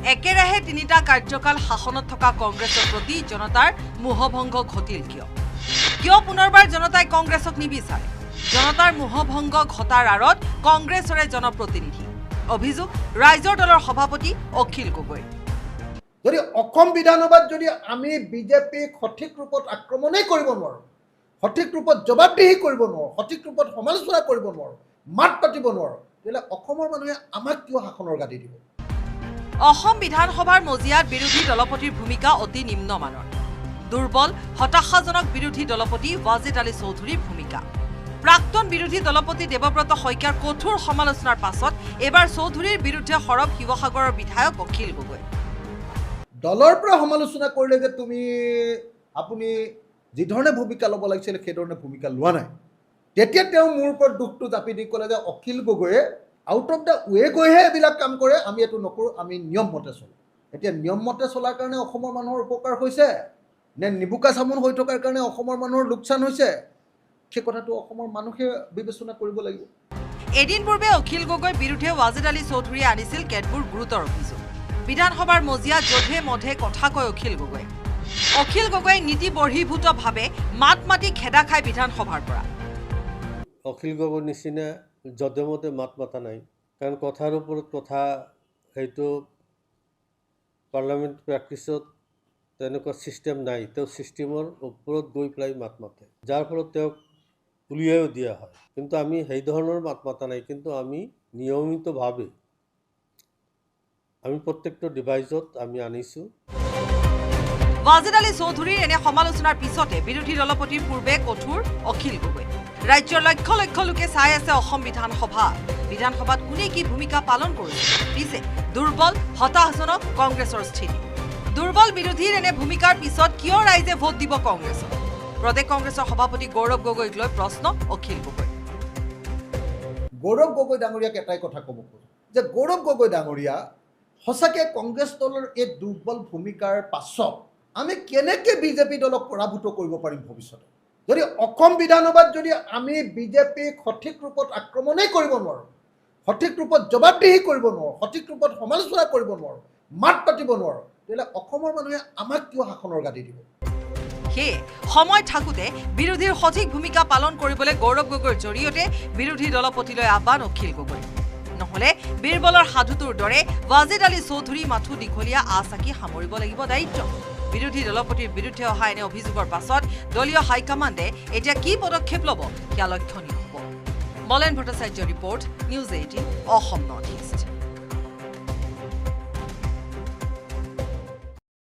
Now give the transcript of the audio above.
একেৰাহে তিনিটা কাৰ্যকাল শাসনত থকা কংগ্ৰেছৰ প্ৰতি জনতাৰ মোহভংগ ঘটিল কিয় পুনৰবাৰ জনতাই কংগ্ৰেছক নিবিচাৰে জনতাৰ মোহভংগ ঘটাৰ আঁৰত কংগ্ৰেছৰে জনপ্ৰতিনিধি অভিযোগ ৰাইজৰ দলৰ সভাপতি অখিল গগৈ যদি অসম বিধানসভাত যদি আমি বিজেপি সঠিক ৰূপত আক্ৰমণেই কৰিব নোৱাৰোঁ সঠিক ৰূপত জবাবদিহি কৰিব নোৱাৰোঁ সঠিক ৰূপত সমালোচনা কৰিব নোৱাৰোঁ মাত পাতিব নোৱাৰোঁ তেতিয়াহ'লে অসমৰ মানুহে আমাক কিয় শাসনৰ গাদী দিব অসম বিধানসভাৰ মজিয়াত বিৰোধী দলপতিৰ ভূমিকা অতি নিম্নমানৰ দুৰ্বল হতাশাজনক বিৰোধী দলপতি ৱাজিদ আলী চৌধুৰীৰ ভূমিকা প্ৰাক্তন বিৰোধী দলপতি দেৱব্ৰত শইকীয়াৰ কঠোৰ সমালোচনাৰ পাছত এবাৰ চৌধুৰীৰ বিৰুদ্ধে সৰব শিৱসাগৰৰ বিধায়ক অখিল গগৈ দলৰ পৰা সমালোচনা কৰিলে যে আপুনি যিধৰণে ভূমিকা ল'ব লাগিছিল সেইধৰণে ভূমিকা লোৱা নাই তেতিয়া তেওঁ মোৰ ওপৰত দুখটো জাপি দি ক'লে যে অখিল গগৈয়ে আউট অফ দ্য ৱে গৈহে এইবিলাক কাম কৰে আমি এইটো নকৰোঁ আমি নিয়মমতে চলোঁ এতিয়া নিয়মমতে চলাৰ কাৰণে অসমৰ মানুহৰ উপকাৰ হৈছে নে নিবুকা চামোন হৈ থকাৰ কাৰণে অসমৰ মানুহৰ লোকচান হৈছে সেই কথাটো অসমৰ মানুহে বিবেচনা কৰিব লাগিব এদিন পূৰ্বে অখিল গগৈৰ বিৰুদ্ধে ৱাজিদ আলী চৌধুৰীয়ে আনিছিল কেতবোৰ গুৰুতৰ অভিযোগ বিধানসভাৰ মজিয়াত যধে মধে কথা কয় অখিল গগৈয়ে নীতি বৰ্হিভূতভাৱে মাত মাতি খেদা খায় বিধানসভাৰ পৰা অখিল গগৈৰ নিচিনা যধে মধে মাত মাতা নাই কাৰণ কথাৰ ওপৰত কথা সেইটো পাৰ্লামেণ্ট প্ৰেক্টিছত তেনেকুৱা ছিষ্টেম নাই তেওঁ ছিষ্টেমৰ ওপৰত গৈ পেলাই মাত মাতে যাৰ ফলত তেওঁক উলিয়াইও দিয়া হয় কিন্তু আমি সেই ধৰণৰ মাত মাতা নাই কিন্তু আমি নিয়মিতভাৱে আমি প্ৰত্যেকটো ডিভাইজত আমি আনিছোঁ ৱাজিদ আলী চৌধুৰীৰ এনে সমালোচনাৰ পিছতে বিৰোধী দলপতিৰ পূৰ্বে কঠোৰ অখিল গগৈ ৰাজ্যৰ লক্ষ লক্ষ লোকে চাই আছে অসম বিধানসভাত কোনে কি ভূমিকা পালন কৰিছে পিছে দুৰ্বল হতাশজনক কংগ্ৰেছৰ স্থিতি দুৰ্বল বিৰোধীৰ এনে ভূমিকাৰ পিছত কিয় ৰাইজে ভোট দিব কংগ্ৰেছক প্ৰদেশ কংগ্ৰেছৰ সভাপতি গৌৰৱ গগৈক লৈ প্ৰশ্ন অখিল গগৈ গৌৰৱ গগৈ ডাঙৰীয়াক এটাই কথা ক'ব খোজো যে গৌৰৱ গগৈ ডাঙৰীয়া সঁচাকৈ কংগ্ৰেছ দলৰ এই দুৰ্বল ভূমিকাৰ পাছত আমি কেনেকৈ বিজেপি দলক পৰাভূত কৰিব পাৰিম ভৱিষ্যতে যদি অসম বিধানসভাত যদি আমি বিজেপিক সঠিক ৰূপত আক্ৰমণেই কৰিব নোৱাৰোঁ সঠিক ৰূপত জবাবদিহি কৰিব নোৱাৰোঁ সঠিক ৰূপত সমালোচনা কৰিব নোৱাৰোঁ মাত পাতিব নোৱাৰোঁ তেতিয়াহ'লে অসমৰ মানুহে আমাক কিয় শাসনৰ গাদী দিব সেয়ে সময় থাকোঁতে বিৰোধীৰ সঠিক ভূমিকা পালন কৰিবলৈ গৌৰৱ গগৈৰ জৰিয়তে বিৰোধী দলপতিলৈ আহ্বান অখিল গগৈ নহ'লে বীৰবলৰ সাধুটোৰ দৰে ৱাজিদ আলী চৌধুৰী মাথো দীঘলীয়া আচাকি সামৰিব লাগিব দায়িত্ব বিৰোধী দলপতিৰ বিৰুদ্ধে অহা এনে অভিযোগৰ পাছত দলীয় হাইকমাণ্ডে এতিয়া কি পদক্ষেপ ল'ব সেয়া লক্ষণীয় হ'ব মলেন ভট্টাচাৰ্যৰ report news 18 Assam north east